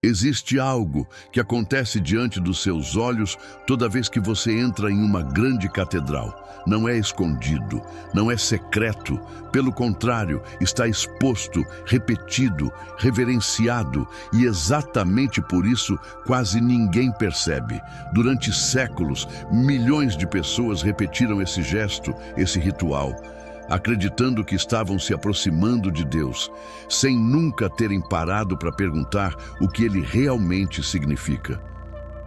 Existe algo que acontece diante dos seus olhos toda vez que você entra em uma grande catedral. Não é escondido, não é secreto. Pelo contrário, está exposto, repetido, reverenciado, e exatamente por isso quase ninguém percebe. Durante séculos, milhões de pessoas repetiram esse gesto, esse ritual, acreditando que estavam se aproximando de Deus, sem nunca terem parado para perguntar o que ele realmente significa.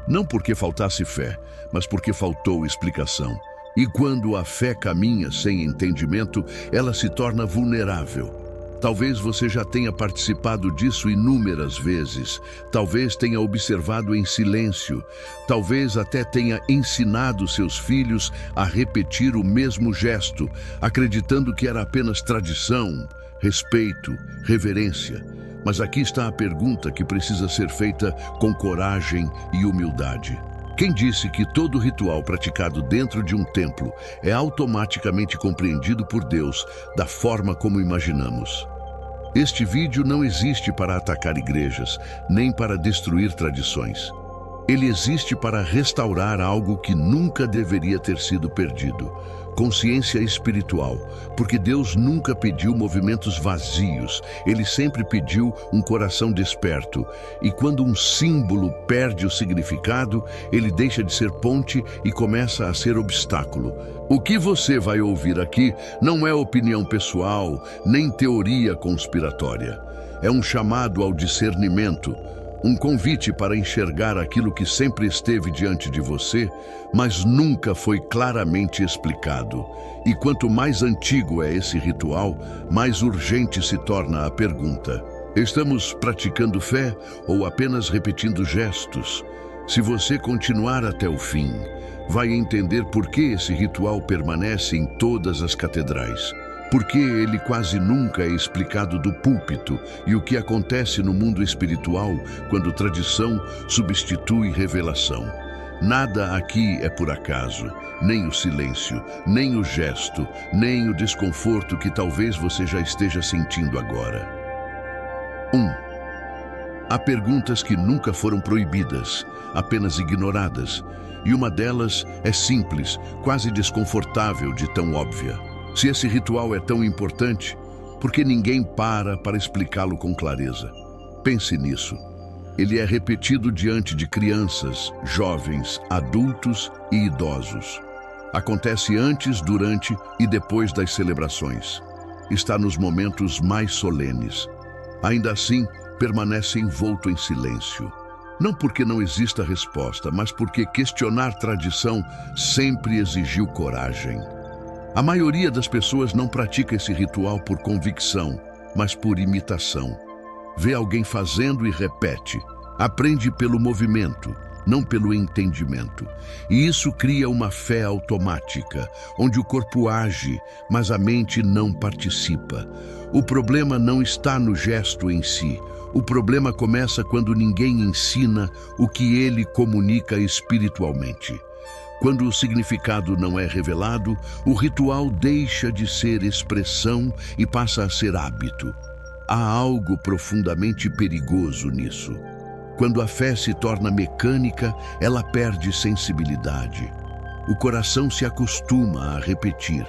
Não porque faltasse fé, mas porque faltou explicação. E quando a fé caminha sem entendimento, ela se torna vulnerável. Talvez você já tenha participado disso inúmeras vezes. Talvez tenha observado em silêncio. Talvez até tenha ensinado seus filhos a repetir o mesmo gesto, acreditando que era apenas tradição, respeito, reverência. Mas aqui está a pergunta que precisa ser feita com coragem e humildade. Quem disse que todo ritual praticado dentro de um templo é automaticamente compreendido por Deus da forma como imaginamos? Este vídeo não existe para atacar igrejas, nem para destruir tradições. Ele existe para restaurar algo que nunca deveria ter sido perdido: consciência espiritual, porque Deus nunca pediu movimentos vazios, Ele sempre pediu um coração desperto. E quando um símbolo perde o significado, ele deixa de ser ponte e começa a ser obstáculo. O que você vai ouvir aqui não é opinião pessoal, nem teoria conspiratória. É um chamado ao discernimento, um convite para enxergar aquilo que sempre esteve diante de você, mas nunca foi claramente explicado. E quanto mais antigo é esse ritual, mais urgente se torna a pergunta: estamos praticando fé ou apenas repetindo gestos? Se você continuar até o fim, vai entender por que esse ritual permanece em todas as catedrais. Porque ele quase nunca é explicado do púlpito, e o que acontece no mundo espiritual quando tradição substitui revelação. Nada aqui é por acaso, nem o silêncio, nem o gesto, nem o desconforto que talvez você já esteja sentindo agora. 1. Há perguntas que nunca foram proibidas, apenas ignoradas, e uma delas é simples, quase desconfortável de tão óbvia. Se esse ritual é tão importante, por que ninguém para explicá-lo com clareza? Pense nisso. Ele é repetido diante de crianças, jovens, adultos e idosos. Acontece antes, durante e depois das celebrações. Está nos momentos mais solenes. Ainda assim, permanece envolto em silêncio. Não porque não exista resposta, mas porque questionar tradição sempre exigiu coragem. A maioria das pessoas não pratica esse ritual por convicção, mas por imitação. Vê alguém fazendo e repete. Aprende pelo movimento, não pelo entendimento. E isso cria uma fé automática, onde o corpo age, mas a mente não participa. O problema não está no gesto em si. O problema começa quando ninguém ensina o que ele comunica espiritualmente. Quando o significado não é revelado, o ritual deixa de ser expressão e passa a ser hábito. Há algo profundamente perigoso nisso. Quando a fé se torna mecânica, ela perde sensibilidade. O coração se acostuma a repetir,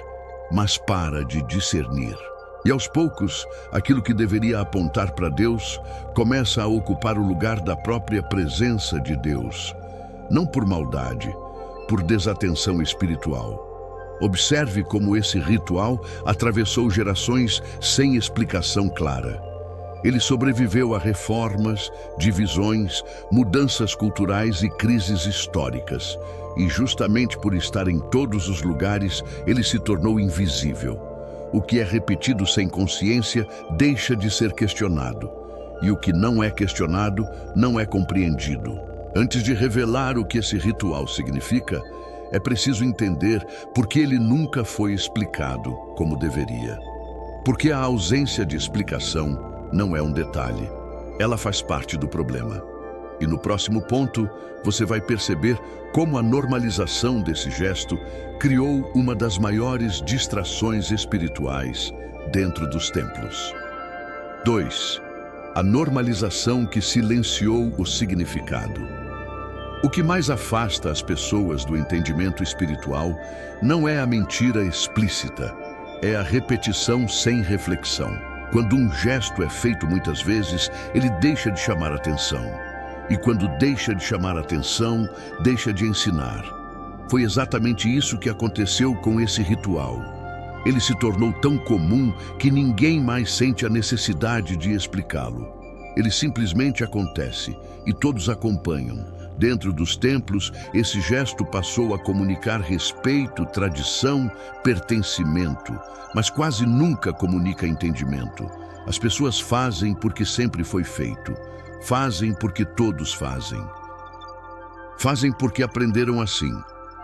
mas para de discernir. E aos poucos, aquilo que deveria apontar para Deus começa a ocupar o lugar da própria presença de Deus. Não por maldade, por desatenção espiritual. Observe como esse ritual atravessou gerações sem explicação clara. Ele sobreviveu a reformas, divisões, mudanças culturais e crises históricas. E justamente por estar em todos os lugares, ele se tornou invisível. O que é repetido sem consciência deixa de ser questionado. E o que não é questionado não é compreendido. Antes de revelar o que esse ritual significa, é preciso entender por que ele nunca foi explicado como deveria. Porque a ausência de explicação não é um detalhe, ela faz parte do problema. E no próximo ponto, você vai perceber como a normalização desse gesto criou uma das maiores distrações espirituais dentro dos templos. 2. a normalização que silenciou o significado. O que mais afasta as pessoas do entendimento espiritual não é a mentira explícita, é a repetição sem reflexão. Quando um gesto é feito muitas vezes, ele deixa de chamar atenção. E quando deixa de chamar atenção, deixa de ensinar. Foi exatamente isso que aconteceu com esse ritual. Ele se tornou tão comum que ninguém mais sente a necessidade de explicá-lo. Ele simplesmente acontece e todos acompanham. Dentro dos templos, esse gesto passou a comunicar respeito, tradição, pertencimento, mas quase nunca comunica entendimento. As pessoas fazem porque sempre foi feito. Fazem porque todos fazem. Fazem porque aprenderam assim.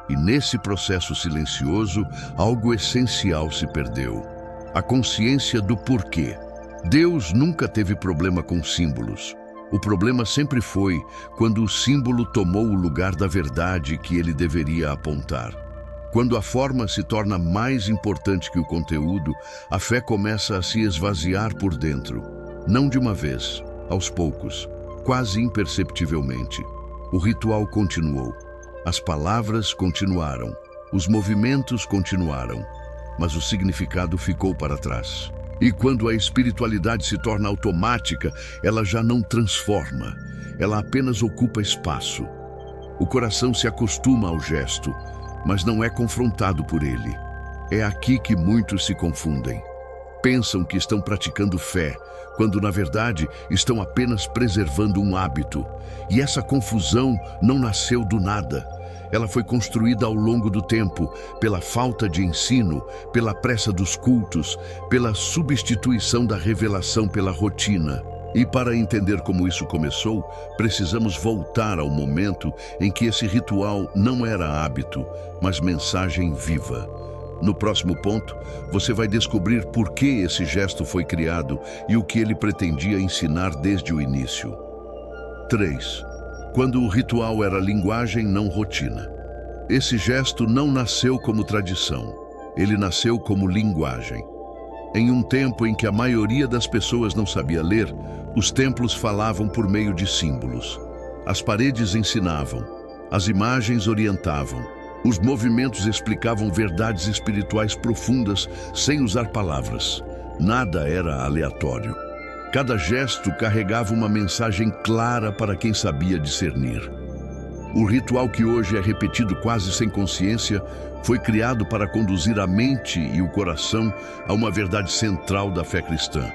E nesse processo silencioso, algo essencial se perdeu. A consciência do porquê. Deus nunca teve problema com símbolos. O problema sempre foi quando o símbolo tomou o lugar da verdade que ele deveria apontar. Quando a forma se torna mais importante que o conteúdo, a fé começa a se esvaziar por dentro. Não de uma vez, aos poucos, quase imperceptivelmente. O ritual continuou. As palavras continuaram. Os movimentos continuaram. Mas o significado ficou para trás. E quando a espiritualidade se torna automática, ela já não transforma. Ela apenas ocupa espaço. O coração se acostuma ao gesto, mas não é confrontado por ele. É aqui que muitos se confundem. Pensam que estão praticando fé, quando na verdade estão apenas preservando um hábito. E essa confusão não nasceu do nada. Ela foi construída ao longo do tempo, pela falta de ensino, pela pressa dos cultos, pela substituição da revelação pela rotina. E para entender como isso começou, precisamos voltar ao momento em que esse ritual não era hábito, mas mensagem viva. No próximo ponto, você vai descobrir por que esse gesto foi criado e o que ele pretendia ensinar desde o início. 3. Quando o ritual era linguagem, não rotina. Esse gesto não nasceu como tradição, ele nasceu como linguagem. Em um tempo em que a maioria das pessoas não sabia ler, os templos falavam por meio de símbolos. As paredes ensinavam, as imagens orientavam, os movimentos explicavam verdades espirituais profundas sem usar palavras. Nada era aleatório. Cada gesto carregava uma mensagem clara para quem sabia discernir. O ritual que hoje é repetido quase sem consciência foi criado para conduzir a mente e o coração a uma verdade central da fé cristã.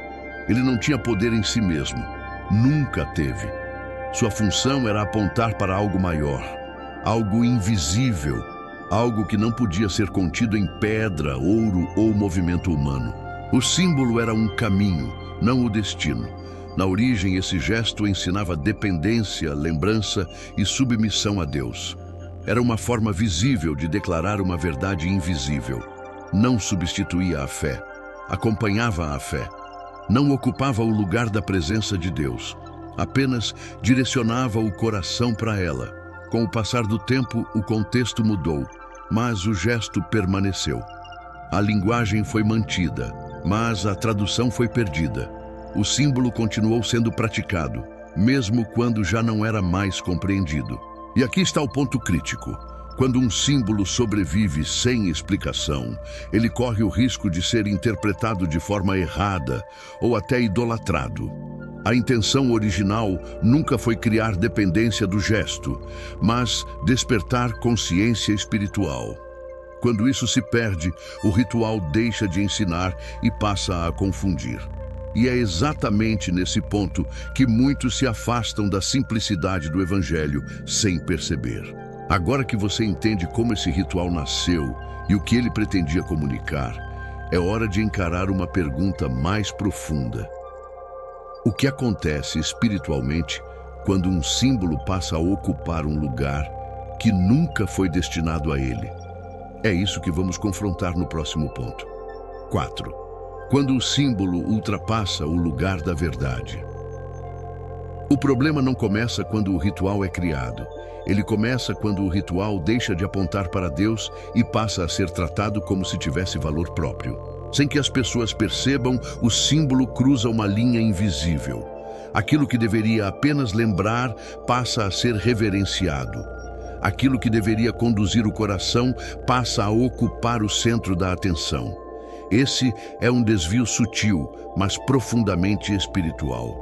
Ele não tinha poder em si mesmo. Nunca teve. Sua função era apontar para algo maior, algo invisível, algo que não podia ser contido em pedra, ouro ou movimento humano. O símbolo era um caminho, não o destino. Na origem, esse gesto ensinava dependência, lembrança e submissão a Deus. Era uma forma visível de declarar uma verdade invisível. Não substituía a fé, acompanhava a fé. Não ocupava o lugar da presença de Deus, apenas direcionava o coração para ela. Com o passar do tempo, o contexto mudou, mas o gesto permaneceu. A linguagem foi mantida, mas a tradução foi perdida. O símbolo continuou sendo praticado, mesmo quando já não era mais compreendido. E aqui está o ponto crítico. Quando um símbolo sobrevive sem explicação, ele corre o risco de ser interpretado de forma errada ou até idolatrado. A intenção original nunca foi criar dependência do gesto, mas despertar consciência espiritual. Quando isso se perde, o ritual deixa de ensinar e passa a confundir. E é exatamente nesse ponto que muitos se afastam da simplicidade do Evangelho sem perceber. Agora que você entende como esse ritual nasceu e o que ele pretendia comunicar, é hora de encarar uma pergunta mais profunda. O que acontece espiritualmente quando um símbolo passa a ocupar um lugar que nunca foi destinado a ele? É isso que vamos confrontar no próximo ponto. 4. Quando o símbolo ultrapassa o lugar da verdade. O problema não começa quando o ritual é criado. Ele começa quando o ritual deixa de apontar para Deus e passa a ser tratado como se tivesse valor próprio. Sem que as pessoas percebam, o símbolo cruza uma linha invisível. Aquilo que deveria apenas lembrar passa a ser reverenciado. Aquilo que deveria conduzir o coração passa a ocupar o centro da atenção. Esse é um desvio sutil, mas profundamente espiritual.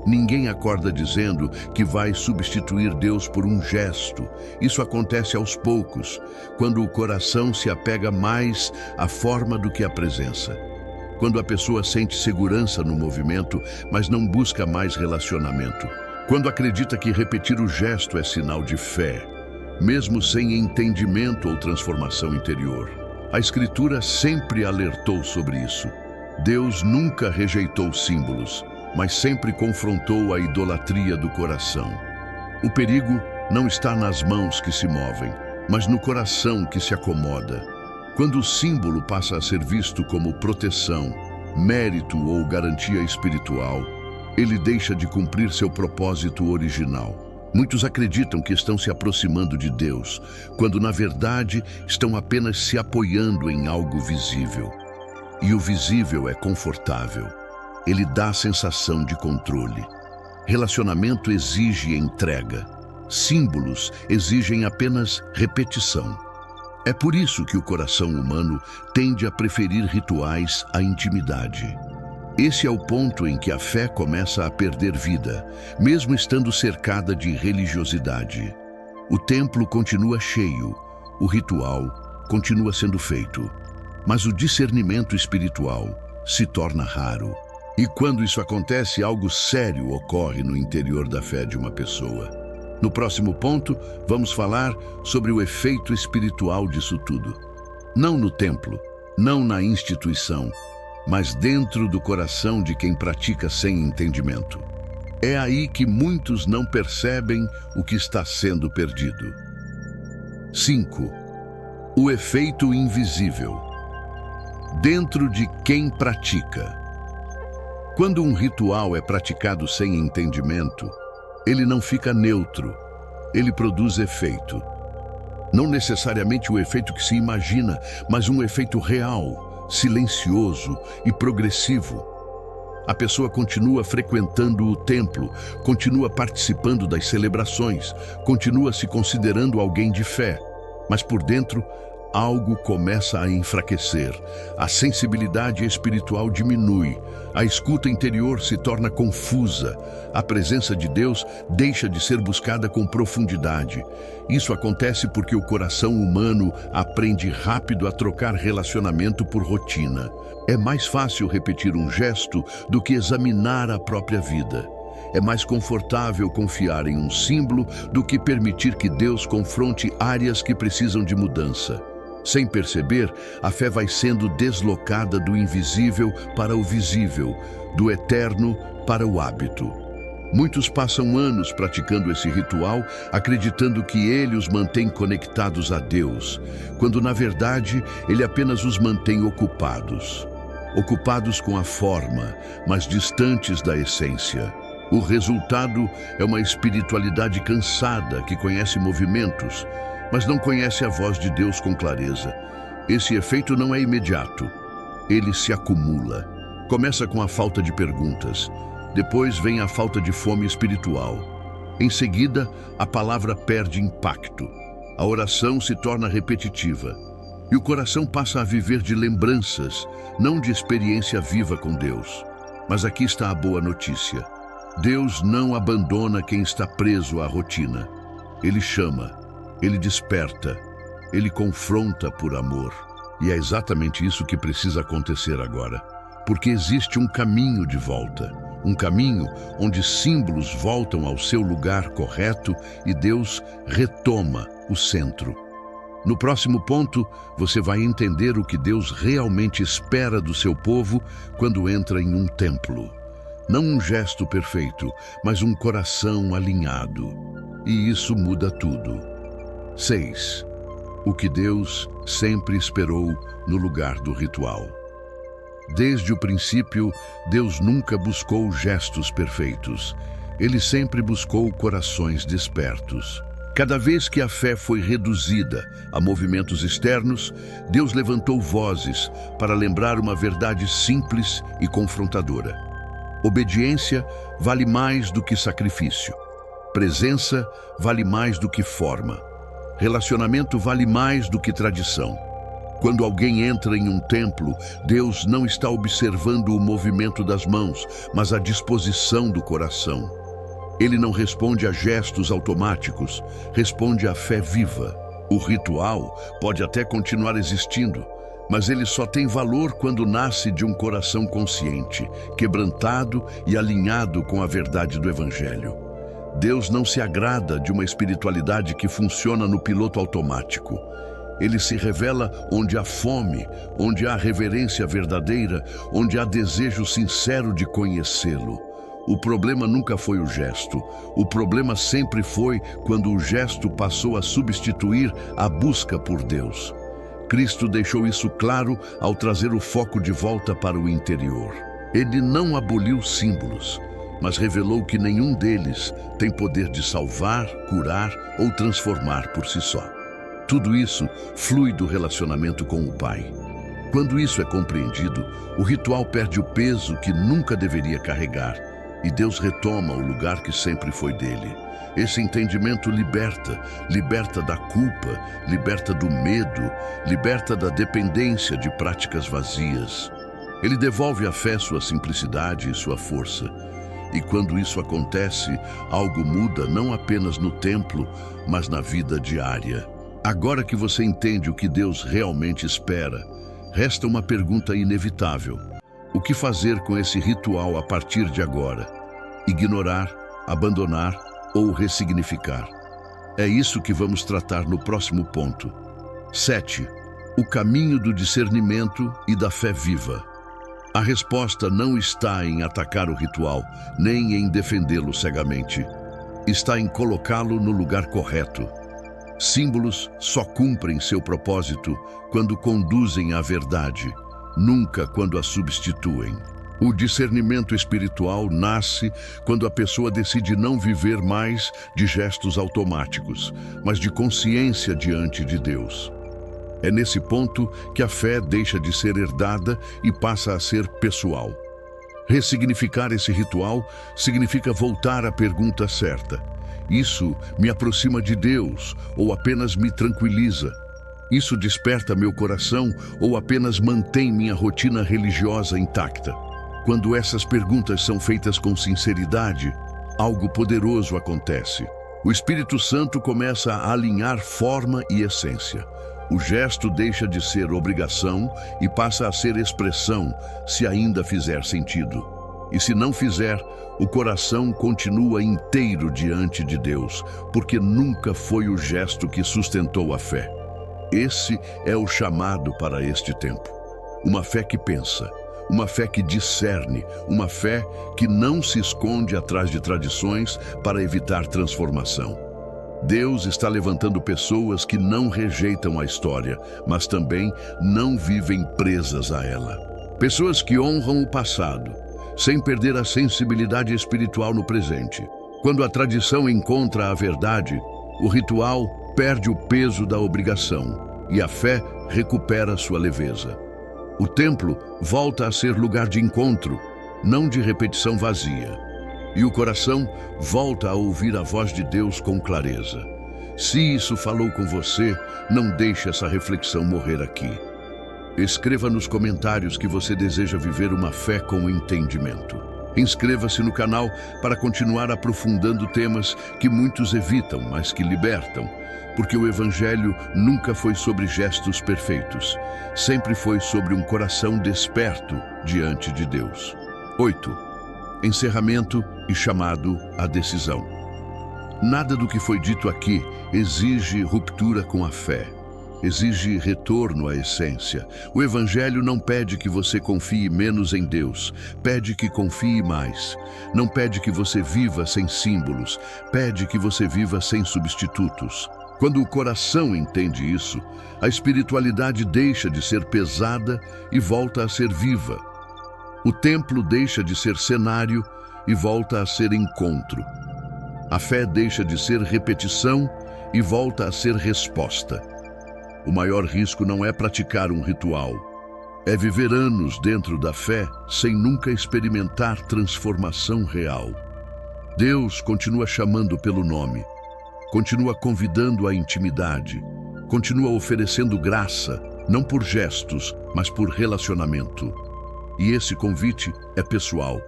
Ninguém acorda dizendo que vai substituir Deus por um gesto. Isso acontece aos poucos, quando o coração se apega mais à forma do que à presença. Quando a pessoa sente segurança no movimento, mas não busca mais relacionamento. Quando acredita que repetir o gesto é sinal de fé, mesmo sem entendimento ou transformação interior. A Escritura sempre alertou sobre isso. Deus nunca rejeitou símbolos, mas sempre confrontou a idolatria do coração. O perigo não está nas mãos que se movem, mas no coração que se acomoda. Quando o símbolo passa a ser visto como proteção, mérito ou garantia espiritual, ele deixa de cumprir seu propósito original. Muitos acreditam que estão se aproximando de Deus, quando na verdade estão apenas se apoiando em algo visível. E o visível é confortável. Ele dá a sensação de controle. Relacionamento exige entrega. Símbolos exigem apenas repetição. É por isso que o coração humano tende a preferir rituais à intimidade. Esse é o ponto em que a fé começa a perder vida, mesmo estando cercada de religiosidade. O templo continua cheio, o ritual continua sendo feito, mas o discernimento espiritual se torna raro. E quando isso acontece, algo sério ocorre no interior da fé de uma pessoa. No próximo ponto, vamos falar sobre o efeito espiritual disso tudo. Não no templo, não na instituição, mas dentro do coração de quem pratica sem entendimento. É aí que muitos não percebem o que está sendo perdido. 5. O efeito invisível. Dentro de quem pratica. Quando um ritual é praticado sem entendimento, ele não fica neutro, ele produz efeito. Não necessariamente o efeito que se imagina, mas um efeito real, silencioso e progressivo. A pessoa continua frequentando o templo, continua participando das celebrações, continua se considerando alguém de fé, mas por dentro, algo começa a enfraquecer, a sensibilidade espiritual diminui, a escuta interior se torna confusa, a presença de Deus deixa de ser buscada com profundidade. Isso acontece porque o coração humano aprende rápido a trocar relacionamento por rotina. É mais fácil repetir um gesto do que examinar a própria vida. É mais confortável confiar em um símbolo do que permitir que Deus confronte áreas que precisam de mudança. Sem perceber, a fé vai sendo deslocada do invisível para o visível, do eterno para o hábito. Muitos passam anos praticando esse ritual, acreditando que ele os mantém conectados a Deus, quando na verdade ele apenas os mantém ocupados. Ocupados com a forma, mas distantes da essência. O resultado é uma espiritualidade cansada que conhece movimentos, mas não conhece a voz de Deus com clareza. Esse efeito não é imediato. Ele se acumula. Começa com a falta de perguntas. Depois vem a falta de fome espiritual. Em seguida, a palavra perde impacto. A oração se torna repetitiva. E o coração passa a viver de lembranças, não de experiência viva com Deus. Mas aqui está a boa notícia. Deus não abandona quem está preso à rotina. Ele chama. Ele desperta, ele confronta por amor. E é exatamente isso que precisa acontecer agora. Porque existe um caminho de volta. Um caminho onde símbolos voltam ao seu lugar correto e Deus retoma o centro. No próximo ponto, você vai entender o que Deus realmente espera do seu povo quando entra em um templo. Não um gesto perfeito, mas um coração alinhado. E isso muda tudo. 6. O que Deus sempre esperou no lugar do ritual. Desde o princípio, Deus nunca buscou gestos perfeitos. Ele sempre buscou corações despertos. Cada vez que a fé foi reduzida a movimentos externos, Deus levantou vozes para lembrar uma verdade simples e confrontadora. Obediência vale mais do que sacrifício. Presença vale mais do que forma. Relacionamento vale mais do que tradição. Quando alguém entra em um templo, Deus não está observando o movimento das mãos, mas a disposição do coração. Ele não responde a gestos automáticos, responde à fé viva. O ritual pode até continuar existindo, mas ele só tem valor quando nasce de um coração consciente, quebrantado e alinhado com a verdade do Evangelho. Deus não se agrada de uma espiritualidade que funciona no piloto automático. Ele se revela onde há fome, onde há reverência verdadeira, onde há desejo sincero de conhecê-lo. O problema nunca foi o gesto. O problema sempre foi quando o gesto passou a substituir a busca por Deus. Cristo deixou isso claro ao trazer o foco de volta para o interior. Ele não aboliu símbolos, mas revelou que nenhum deles tem poder de salvar, curar ou transformar por si só. Tudo isso flui do relacionamento com o Pai. Quando isso é compreendido, o ritual perde o peso que nunca deveria carregar e Deus retoma o lugar que sempre foi dele. Esse entendimento liberta da culpa, liberta do medo, liberta da dependência de práticas vazias. Ele devolve à fé sua simplicidade e sua força. E quando isso acontece, algo muda não apenas no templo, mas na vida diária. Agora que você entende o que Deus realmente espera, resta uma pergunta inevitável. O que fazer com esse ritual a partir de agora? Ignorar, abandonar ou ressignificar? É isso que vamos tratar no próximo ponto. 7. O caminho do discernimento e da fé viva. A resposta não está em atacar o ritual, nem em defendê-lo cegamente. Está em colocá-lo no lugar correto. Símbolos só cumprem seu propósito quando conduzem à verdade, nunca quando a substituem. O discernimento espiritual nasce quando a pessoa decide não viver mais de gestos automáticos, mas de consciência diante de Deus. É nesse ponto que a fé deixa de ser herdada e passa a ser pessoal. Ressignificar esse ritual significa voltar à pergunta certa. Isso me aproxima de Deus ou apenas me tranquiliza? Isso desperta meu coração ou apenas mantém minha rotina religiosa intacta? Quando essas perguntas são feitas com sinceridade, algo poderoso acontece. O Espírito Santo começa a alinhar forma e essência. O gesto deixa de ser obrigação e passa a ser expressão, se ainda fizer sentido. E se não fizer, o coração continua inteiro diante de Deus, porque nunca foi o gesto que sustentou a fé. Esse é o chamado para este tempo. Uma fé que pensa, uma fé que discerne, uma fé que não se esconde atrás de tradições para evitar transformação. Deus está levantando pessoas que não rejeitam a história, mas também não vivem presas a ela. Pessoas que honram o passado, sem perder a sensibilidade espiritual no presente. Quando a tradição encontra a verdade, o ritual perde o peso da obrigação e a fé recupera sua leveza. O templo volta a ser lugar de encontro, não de repetição vazia. E o coração volta a ouvir a voz de Deus com clareza. Se isso falou com você, não deixe essa reflexão morrer aqui. Escreva nos comentários que você deseja viver uma fé com entendimento. Inscreva-se no canal para continuar aprofundando temas que muitos evitam, mas que libertam, porque o Evangelho nunca foi sobre gestos perfeitos, sempre foi sobre um coração desperto diante de Deus. 8. Encerramento e chamado à decisão. Nada do que foi dito aqui exige ruptura com a fé. Exige retorno à essência. O Evangelho não pede que você confie menos em Deus, pede que confie mais. Não pede que você viva sem símbolos, pede que você viva sem substitutos. Quando o coração entende isso, a espiritualidade deixa de ser pesada e volta a ser viva. O templo deixa de ser cenário e volta a ser encontro. A fé deixa de ser repetição e volta a ser resposta. O maior risco não é praticar um ritual, É viver anos dentro da fé sem nunca experimentar transformação real. Deus continua chamando pelo nome, continua convidando à intimidade, continua oferecendo graça, não por gestos, mas por relacionamento. E esse convite é pessoal.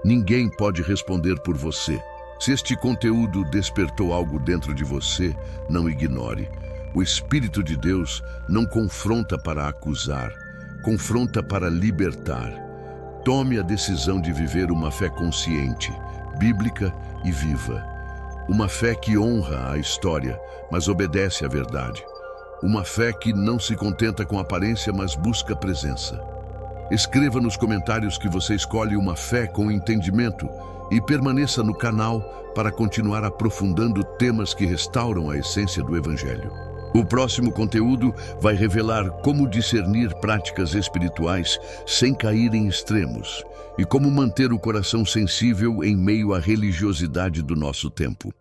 Ninguém pode responder por você. Se este conteúdo despertou algo dentro de você, não ignore. O Espírito de Deus não confronta para acusar, confronta para libertar. Tome a decisão de viver uma fé consciente, bíblica e viva. Uma fé que honra a história, mas obedece à verdade. Uma fé que não se contenta com aparência, mas busca presença. Escreva nos comentários que você escolhe uma fé com entendimento e permaneça no canal para continuar aprofundando temas que restauram a essência do Evangelho. O próximo conteúdo vai revelar como discernir práticas espirituais sem cair em extremos e como manter o coração sensível em meio à religiosidade do nosso tempo.